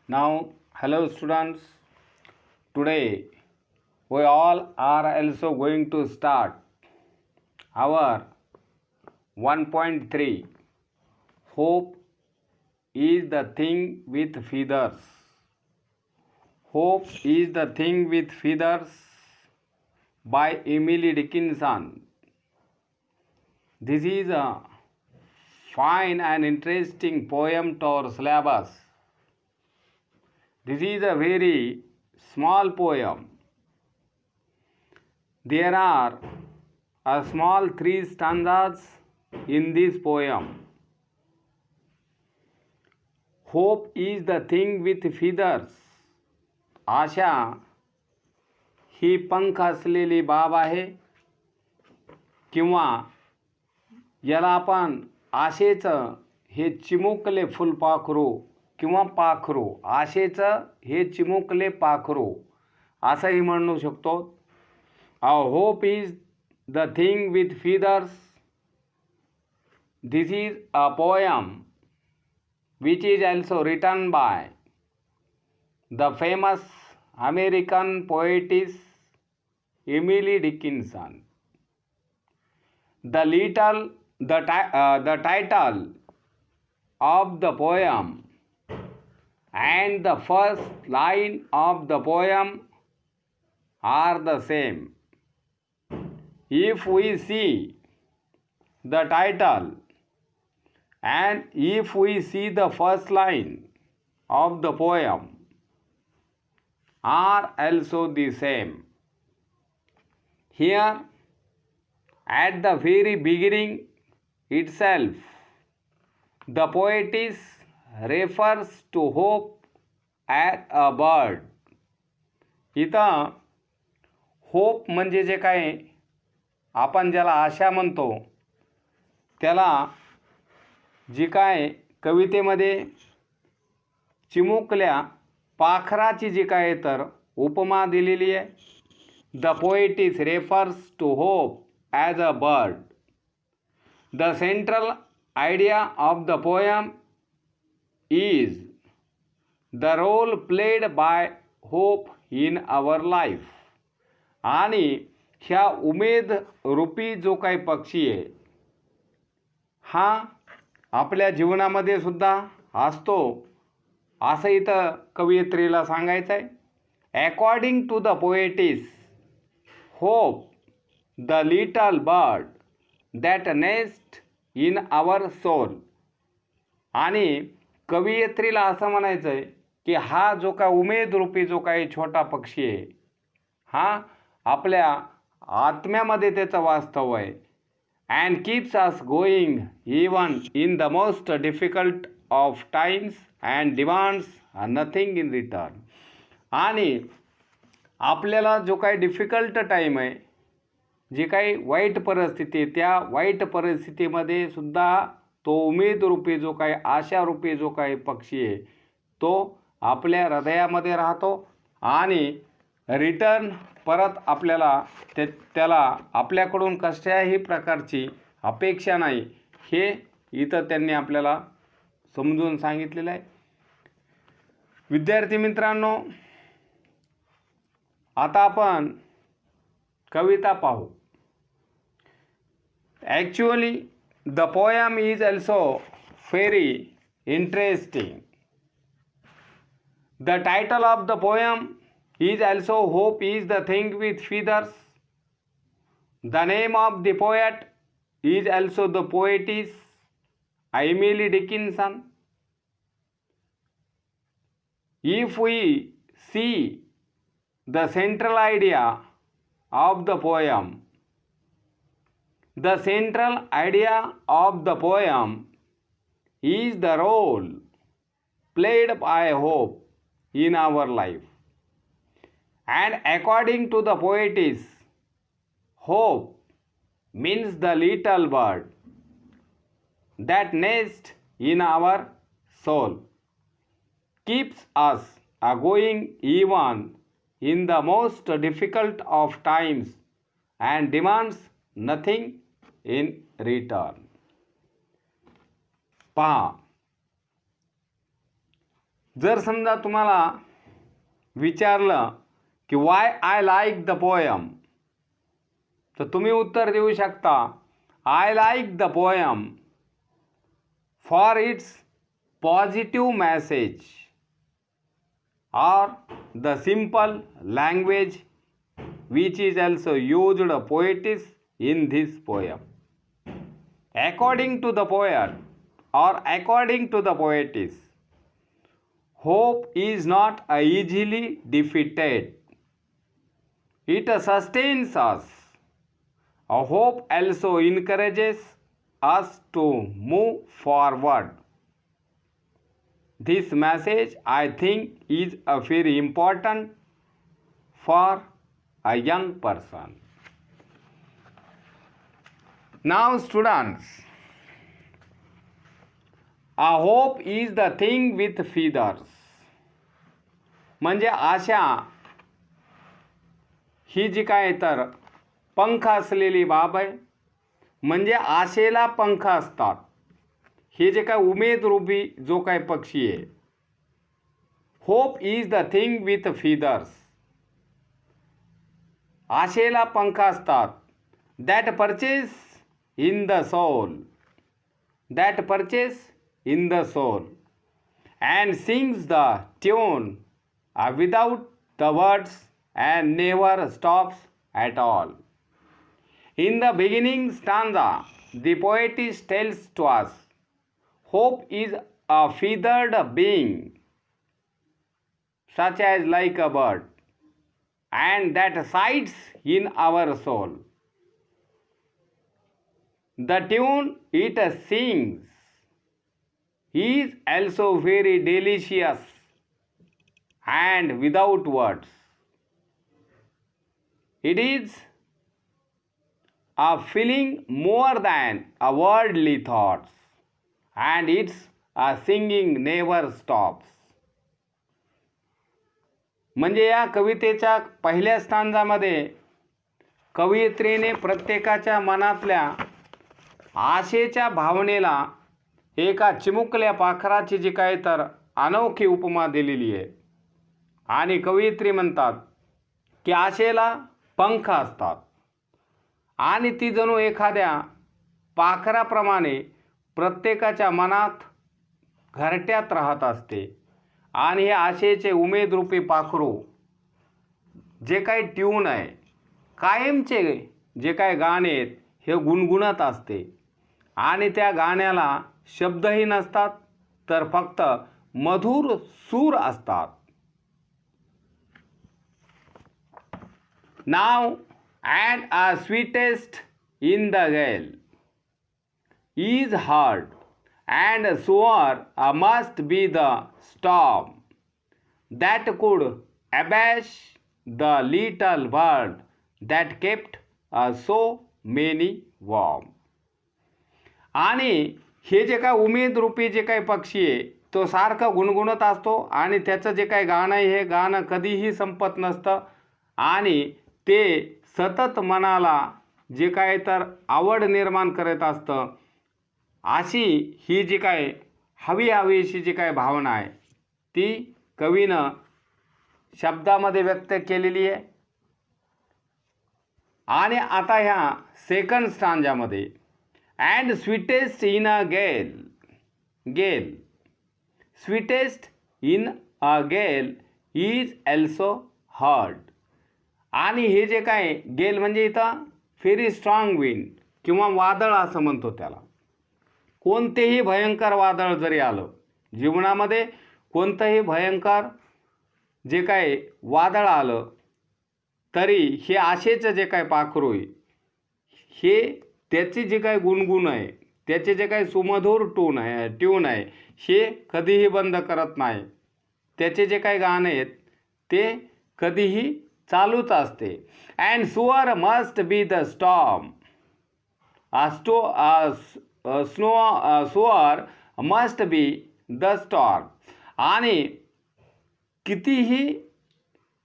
Now, hello students. Today we all are also going to start our 1.3. Hope is the thing with feathers. Hope is the thing with feathers by Emily Dickinson. This is a fine and interesting poem to our syllabus. This is a very small poem. There are a small 3 stanzas in this poem. Hope is the thing with feathers. आशा ही पंख असलेली बाब आहे, किंवा याला आपण आशेचं हे चिमुकले फुलपाखरू किंवा पाखरू, आशेचं हे चिमुकले पाखरू असंही म्हणू शकतो. Hope is the thing with feathers. This is a poem which is also written by the famous American poetess Emily Dickinson. The title of the poem and the first line of the poem are the same. If we see the title and if we see the first line of the poem are also the same. Here at the very beginning itself, the poetess refers to hope as a bird. इथं hope म्हणजे जे काय आपण ज्याला आशा म्हणतो, त्याला जी काय कवितेमध्ये चिमुकल्या पाखराची जी काय तर उपमा दिलेली आहे. The poetess refers to hope as a bird. The central idea of the poem is the role played by hope in our life. आणि ह्या उमेद रूपी जो काही पक्षी आहे, हा आपल्या जीवनामध्ये सुद्धा असतो असं इथं कवयित्रीला सांगायचं आहे. According to the poetess, hope the little bird that nest in our soul. आणि कवयित्रीला असं म्हणायचं आहे की हा जो काय उमेद रूपी जो काही छोटा पक्षी आहे, हा आपल्या आत्म्यामध्ये त्याचं वास्तव आहे. and keeps us going even in the most difficult of times and demands nothing in return. आणि आपल्याला जो काही डिफिकल्ट टाईम आहे, जी काही वाईट परिस्थिती आहे, त्या वाईट परिस्थितीमध्ये सुद्धा तो उमेदरूपी जो काही आशारूपी जो काही पक्षी आहे, तो आपल्या हृदयामध्ये राहतो आणि रिटर्न परत आपल्याला त्याला आपल्याकडून कशाही प्रकारची अपेक्षा नाही, हे इथं त्यांनी आपल्याला समजून सांगितलेलं आहे. विद्यार्थी मित्रांनो, आता आपण कविता पाहू. Actually the poem is also very interesting. The title of the poem is also hope is the thing with feathers. The name of the poet is also the poetess Emily Dickinson. If we see the central idea of the poem, the central idea of the poem is the role played by hope in our life. And according to the poetess, hope means the little bird that nests in our soul, keeps us going even in the most difficult of times and demands nothing in return. पहा, जर समजा तुम्हाला विचारलं की Y I like the poem, तर तुम्ही उत्तर देऊ शकता I like the poem for its positive message or the simple language which is also used poetess in this poem. According to the poet or according to the poetess, hope is not easily defeated. It sustains us. A hope also encourages us to move forward. This message I think is a very important for a young person. Now students, a hope is the thing with feathers. म्हणजे आशा ही जी काय तर पंख असलेली बाब आहे. म्हणजे आशेला पंख असतात. हे जे काय उमेद रूपी जो काय पक्षी आहे. Hope is the thing with feathers. आशेला पंख असतात. That perches in the soul. That perches in the soul and sings the tune without the words and never stops at all. In the beginning stanza, the poetess tells to us, hope is a feathered being, such as like a bird, and that sighs in our soul. The tune it sings is also very delicious and without words. It is a feeling more than a worldly thoughts, and its a singing never stops. म्हणजे या कवितेच्या पहिल्या स्टांजामध्ये कवयित्रीने प्रत्येकाच्या मनातल्या आशेच्या भावनेला एका चिमुकल्या पाखराची जी काय तर अनोखी उपमा दिलेली आहे. आणि कवयित्री म्हणतात की आशेला पंख असतात आणि ती जणू एखाद्या पाखराप्रमाणे प्रत्येकाच्या मनात घरट्यात राहत असते. आणि हे आशेचे उमेदरूपी पाखरू जे काही ट्यून आहे, कायमचे जे काय गाणे आहेत हे गुणगुणत असते. आणि त्या गाण्याला शब्दही नसतात, तर फक्त मधुर सूर असतात. नाव and a sweetest in the gale is heard, and sure must be the storm that could abash the little bird that kept so many warm. आणि हे जे काय उमेद रूपी जे काही पक्षी आहे तो सारखं गुणगुणत असतो आणि त्याचं जे काही गाणं आहे हे गाणं कधीही संपत नसतं आणि ते सतत मनाला जे काय तर आवड निर्माण करत असतं. अशी ही जी काय हवीशी जी काय भावना आहे ती कवीनं शब्दामध्ये व्यक्त केलेली आहे. आणि आता ह्या सेकंड स्टांजामध्ये अँड स्वीटेस्ट इन अ गेल. गेल स्वीटेस्ट इन अ गेल इज ऑल्सो हर्ड. आणि हे जे काय गेल म्हणजे इथं व्हेरी स्ट्रॉंग विंड किंवा वादळ असं म्हणतो त्याला. कोणतेही भयंकर वादळ जरी आलं जीवनामध्ये, कोणतंही भयंकर जे काय वादळ आलं तरी हे आशेचं जे काय पाखरू आहे हे त्याची जे काय गुणगुण आहे, त्याचे जे काय सुमधुर ट्यून आहे हे कधीही बंद करत नाही. त्याचे जे काही गाणे आहेत ते कधीही चालूच असते. अँड सुअर मस्ट बी द स्टॉर्म. सुअर मस्ट बी द स्टॉर्म. आणि कितीही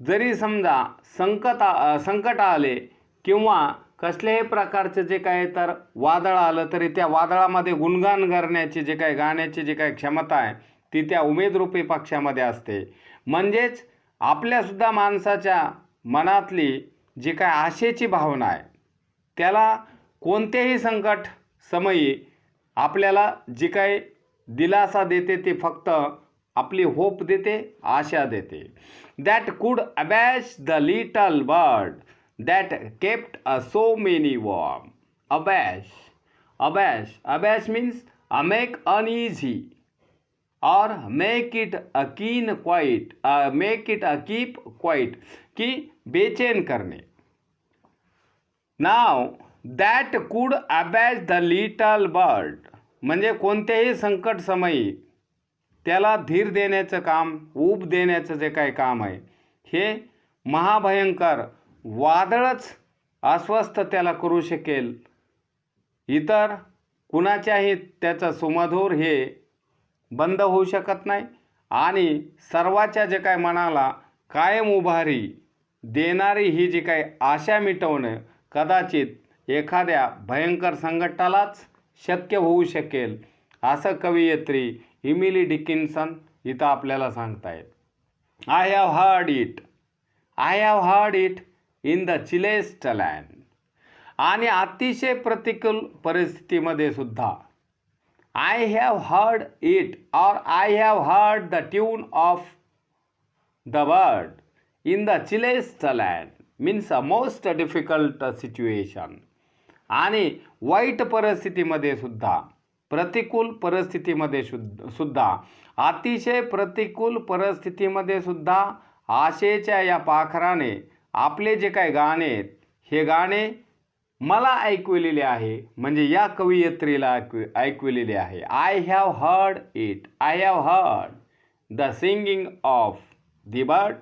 जरी समजा संकट आले किंवा कसल्याही प्रकारचे जे काय तर वादळ आलं तरी त्या वादळामध्ये गुणगान करण्याची जे काय गाण्याची जी काय क्षमता आहे ती त्या उमेदरूपी पक्षामध्ये असते. म्हणजेच आपल्यासुद्धा माणसाच्या मनातली जी काय आशेची भावना आहे त्याला कोणतेही संकट समयी आपल्याला जी काही दिलासा देते ती फक्त आपली होप देते, आशा देते. That could abash the little bird that kept a so many warm. Abash means make uneasy or make it a keep quiet, की बेचैन करणे. Now that could abash the little bird म्हणजे कोणत्याही संकट समयी त्याला धीर देण्याचं काम, ऊब देण्याचं जे काही काम आहे हे महाभयंकर वादळच अस्वस्थ त्याला करू शकेल. इतर कुणाच्याही त्याचं सुमधुर हे बंद होऊ शकत नाही. आणि सर्वाच्या जे काय मनाला कायम उभारी देणारी ही जी काही आशा मिटवणं कदाचित एखाद्या भयंकर संकटालाच शक्य होऊ शकेल, असं कवयित्री इमिली डिकिन्सन इथं आपल्याला सांगतायत. I have heard it in the chillest land. आणि अतिशय प्रतिकूल परिस्थितीमध्ये सुद्धा I have heard it or I have heard the tune of the bird in the chillest land means a most difficult situation. आणि वाईट परिस्थितीमध्ये सुद्धा, प्रतिकूल परिस्थितीमध्ये सुद्धा, अतिशय प्रतिकूल परिस्थितीमध्ये सुद्धा आशेच्या या पाखराने आपले जे काही गाणे आहेत हे गाणे मला ऐकविलेले आहे, म्हणजे या कवयित्रीला ऐकविलेले आहे. I have heard it, I have heard the singing of the bird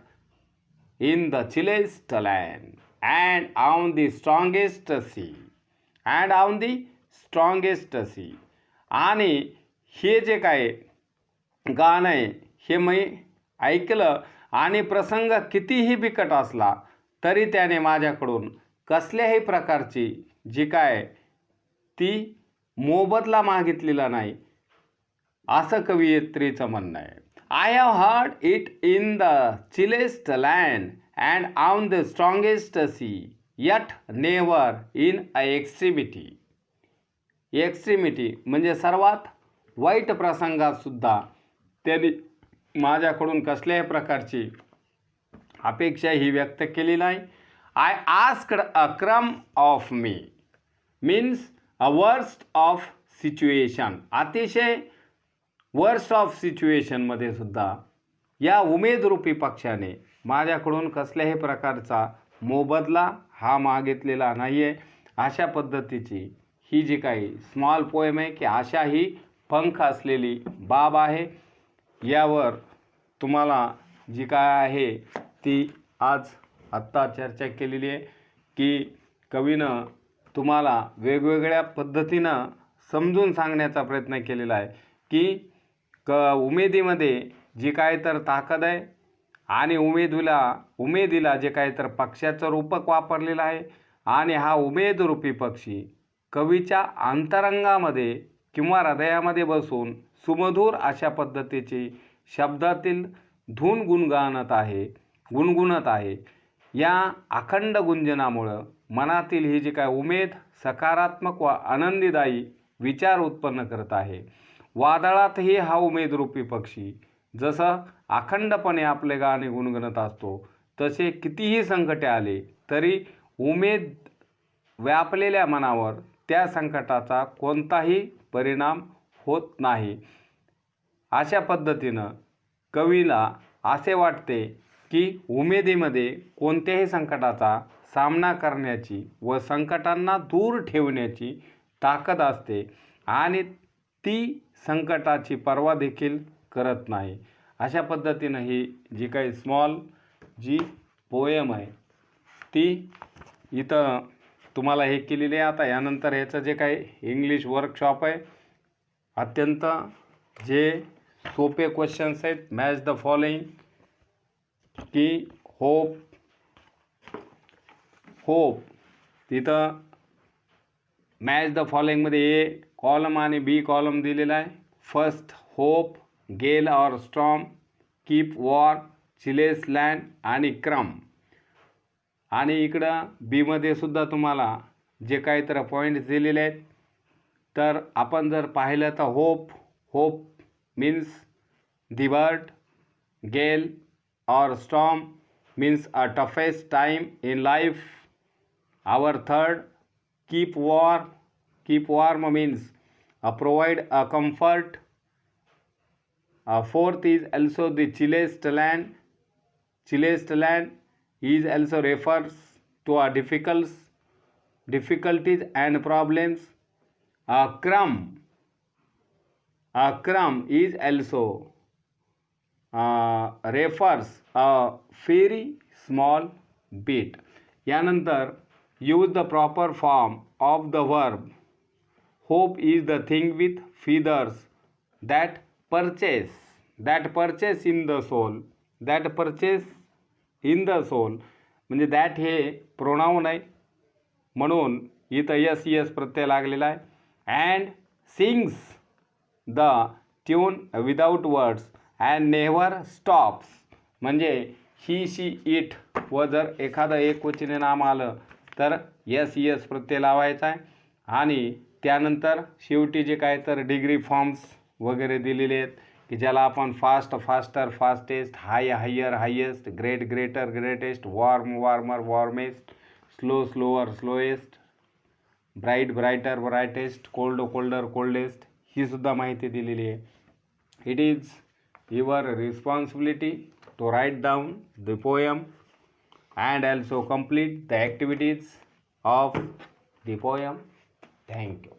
in the chillest land and on the strongest sea. आणि हे जे काय गाणं आहे हे मी ऐकलं आणि प्रसंग कितीही बिकट असला तरी त्याने माझ्याकडून कसल्याही प्रकारची जी काय ती मोबदला मागितलेला नाही, असं कवयित्रीचं म्हणणं आहे. I have heard it in the chillest land and on the strongest sea, yet never in a extremity म्हणजे सर्वात वाईट प्रसंगात सुद्धा त्यांनी माझ्याकडून कसल्याही प्रकारची अपेक्षा ही व्यक्त केली नाही. I asked a crumb of me means a worst of situation. अतिशय वर्स्ट ऑफ सिच्युएशनमध्ये सुद्धा या उमेदरूपी पक्षाने माझ्याकडून कसल्याही प्रकारचा मोबदला हा मागितलेला नाही आहे. अशा पद्धतीची ही जी काही स्मॉल पोएम आहे की आशा ही पंख असलेली बाब आहे, यावर तुम्हाला जी काय आहे ती आज आत्ता चर्चा केलेली आहे की कवीनं तुम्हाला वेगवेगळ्या पद्धतीनं समजून सांगण्याचा प्रयत्न केलेला आहे की उमेदीमध्ये जी काय तर ताकद आहे आणि उमेदीला जे काय तर पक्षाचं रूपक वापरलेलं आहे. आणि हा उमेदरूपी पक्षी कवीच्या अंतरंगामध्ये किंवा हृदयामध्ये बसून सुमधुर अशा पद्धतीची शब्दातील धून गुणगुणत आहे. या अखंड गुंजनामुळं मनातील ही जी काय उमेद सकारात्मक व आनंदीदायी विचार उत्पन्न करत आहे. वादळातही हा उमेदरूपी पक्षी जसं अखंडपणे आपले गाणे गुणगुणत असतो, तसे कितीही संकटे आले तरी उमेद व्यापलेल्या मनावर त्या संकटाचा कोणताही परिणाम होत नाही. अशा पद्धतीनं कवीला असे वाटते की उमेदीमध्ये कोणत्याही संकटाचा सामना करण्याची व संकटांना दूर ठेवण्याची ताकद असते आणि ती संकटाची पर्वा देखील करत नाही. अशा पद्धतीनं ही जी काही स्मॉल जी पोएम आहे ती इथं तुम्हाला हे केलेली आहे. आता यानंतर ह्याचं जे काही इंग्लिश वर्कशॉप आहे, अत्यंत जे सोपे क्वेश्चन्स आहेत. मॅच द फॉलोइंग की होप तिथं मॅच द फॉलोइंगमध्ये ए कॉलम आणि बी कॉलम दिलेला आहे. फर्स्ट होप, गेल or storm, keep war, चिलेस land आणि क्रम. आणि इकडं बीमध्ये सुद्धा तुम्हाला जे काही तर पॉईंट्स दिलेले आहेत. तर आपण जर पाहिलं तर hope means the bird, gale or storm means a toughest time in life. Our third, keep warm means provide a comfort. Fourth is also the chillest land. Chillest land is also refers to a difficulties and problems. A crumb is also refers a very small bit. यानंतर use the proper form of the verb. Hope is the thing with feathers that purchase in the soul. That purchase in the soul म्हणजे that हे pronoun आहे, म्हणून इथं yes प्रत्यय लागलेला आहे. And sings the tune without words and never stops म्हणजे ही शी it. व जर एखादं एकवचनी नाम आलं तर यस प्रत्यय लावायचा आहे. आणि त्यानंतर शेवटी जे काय तर डिग्री फॉर्म्स वगैरे दिलेले आहेत की ज्याला आपण faster, fastest, higher, highest, greater, greatest, warmer, warmest, slower, slowest, brighter, brightest, colder, coldest ही सुद्धा माहिती दिलेली आहे. It is your responsibility to write down the poem and also complete the activities of the poem. Thank you.